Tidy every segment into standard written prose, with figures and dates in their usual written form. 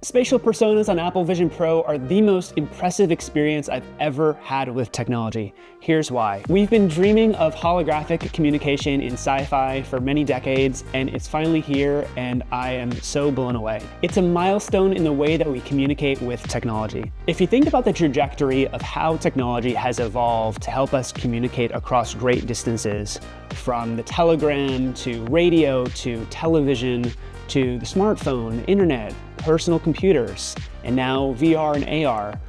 Spatial personas on Apple Vision Pro are the most impressive experience I've ever had with technology. Here's why. We've been dreaming of holographic communication in sci-fi for many decades, and it's finally here, and I am so blown away. It's a milestone in the way that we communicate with technology. If you think about the trajectory of how technology has evolved to help us communicate across great distances, from the telegram to radio to television to the smartphone, internet, personal computers, and now VR and AR.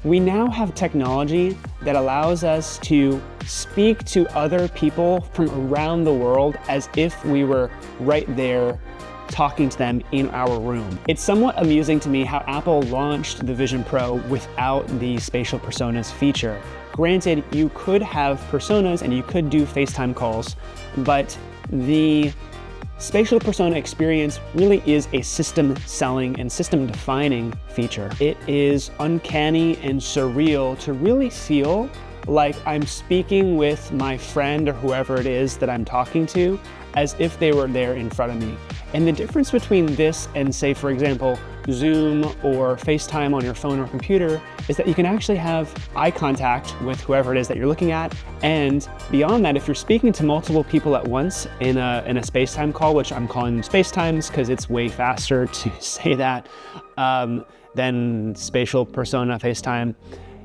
We now have technology that allows us to speak to other people from around the world as if we were right there talking to them in our room. It's somewhat amusing to me how Apple launched the Vision Pro without the Spatial Personas feature. Granted, you could have personas and you could do FaceTime calls, but the Spatial Persona experience really is a system selling and system defining feature. It is uncanny and surreal to really feel like I'm speaking with my friend or whoever it is that I'm talking to as if they were there in front of me. And the difference between this and, say, for example, Zoom or FaceTime on your phone or computer is that you can actually have eye contact with whoever it is that you're looking at. And beyond that, if you're speaking to multiple people at once in a SpaceTime call, which I'm calling SpaceTimes because it's way faster to say that than Spatial Persona FaceTime,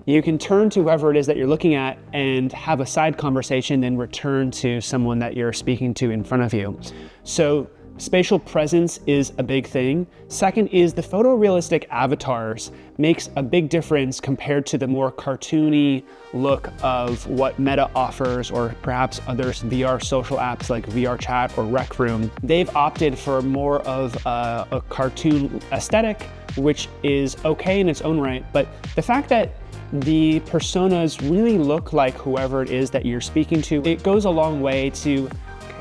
you can turn to whoever it is that you're looking at and have a side conversation, then return to someone that you're speaking to in front of you. So spatial presence is a big thing. Second is the photorealistic avatars makes a big difference compared to the more cartoony look of what Meta offers, or perhaps other VR social apps like VR Chat or Rec Room. They've opted for more of a cartoon aesthetic, which is okay in its own right, but the fact that the personas really look like whoever it is that you're speaking to, it goes a long way to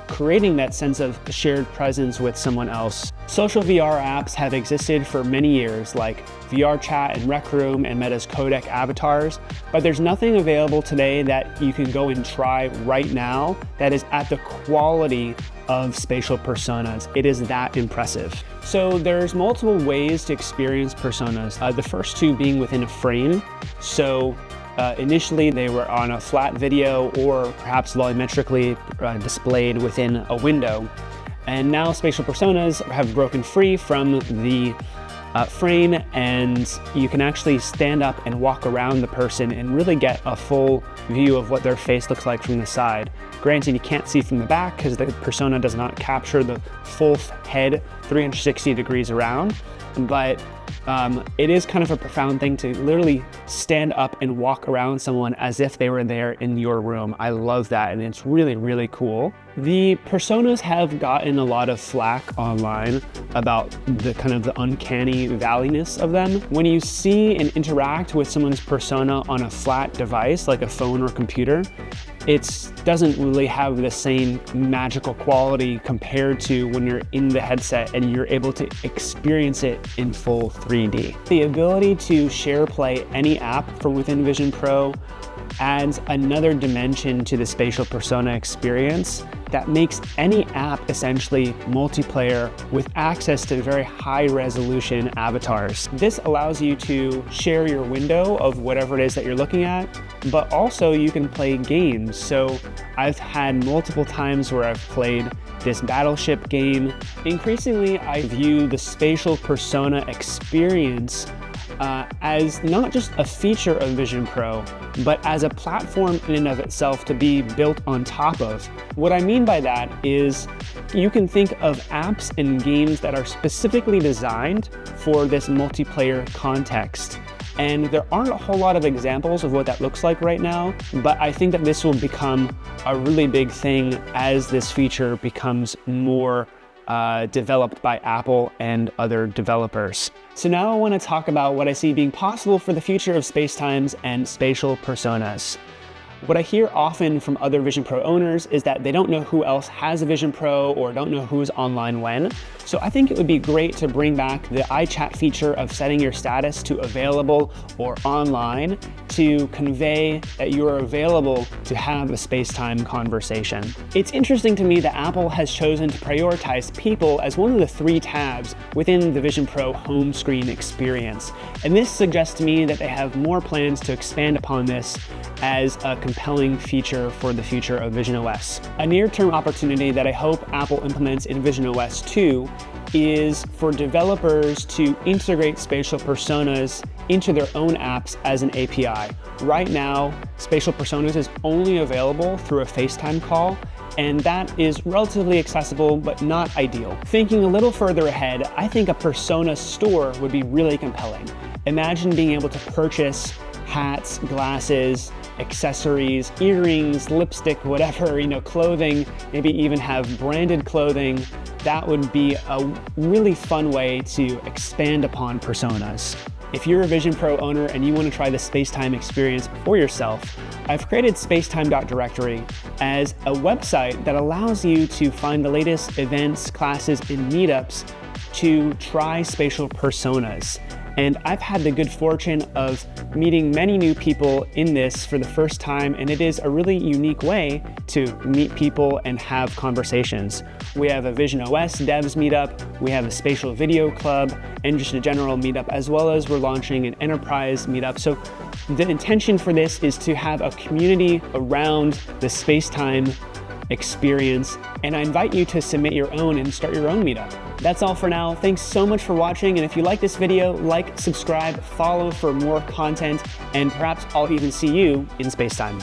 creating that sense of shared presence with someone else. Social VR apps have existed for many years, like VR Chat and Rec Room and Meta's codec avatars, but there's nothing available today that you can go and try right now that is at the quality of spatial personas. It is that impressive. So there's multiple ways to experience personas. The first two being within a frame. So initially they were on a flat video or perhaps volumetrically displayed within a window. And now spatial personas have broken free from the frame, and you can actually stand up and walk around the person and really get a full view of what their face looks like from the side. Granted, you can't see from the back because the persona does not capture the full head 360 degrees around, but it is kind of a profound thing to literally stand up and walk around someone as if they were there in your room. I love that, and it's really, really cool. The personas have gotten a lot of flack online about the kind of the uncanny valleyness of them. When you see and interact with someone's persona on a flat device like a phone or computer, it doesn't really have the same magical quality compared to when you're in the headset and you're able to experience it in full 3D. The ability to share play any app from within Vision Pro adds another dimension to the spatial persona experience that makes any app essentially multiplayer with access to very high resolution avatars. This allows you to share your window of whatever it is that you're looking at, but also you can play games. So I've had multiple times where I've played this battleship game. Increasingly, I view the spatial persona experience as not just a feature of Vision Pro, but as a platform in and of itself to be built on top of. What I mean by that is you can think of apps and games that are specifically designed for this multiplayer context. And there aren't a whole lot of examples of what that looks like right now, but I think that this will become a really big thing as this feature becomes more developed by Apple and other developers. So now I want to talk about what I see being possible for the future of SpaceTimes and spatial personas. What I hear often from other Vision Pro owners is that they don't know who else has a Vision Pro or don't know who's online when. So I think it would be great to bring back the iChat feature of setting your status to available or online to convey that you are available to have a SpaceTime conversation. It's interesting to me that Apple has chosen to prioritize people as one of the 3 tabs within the Vision Pro home screen experience. And this suggests to me that they have more plans to expand upon this as a compelling feature for the future of visionOS. A near-term opportunity that I hope Apple implements in visionOS 2 is for developers to integrate spatial personas into their own apps as an API. Right now, spatial personas is only available through a FaceTime call, and that is relatively accessible, but not ideal. Thinking a little further ahead, I think a persona store would be really compelling. Imagine being able to purchase hats, glasses, accessories, earrings, lipstick, whatever, clothing, maybe even have branded clothing. That would be a really fun way to expand upon personas. If you're a Vision Pro owner and you want to try the SpaceTime experience for yourself, I've created spacetime.directory as a website that allows you to find the latest events, classes, and meetups to try spatial personas. And I've had the good fortune of meeting many new people in this for the first time, and it is a really unique way to meet people and have conversations. We have a visionOS devs meetup, we have a spatial video club, and just a general meetup, as well as we're launching an enterprise meetup. So the intention for this is to have a community around the SpaceTime experience, and I invite you to submit your own and start your own meetup. That's all for now. Thanks so much for watching, and if you like this video, like, subscribe, follow for more content, and perhaps I'll even see you in SpaceTime.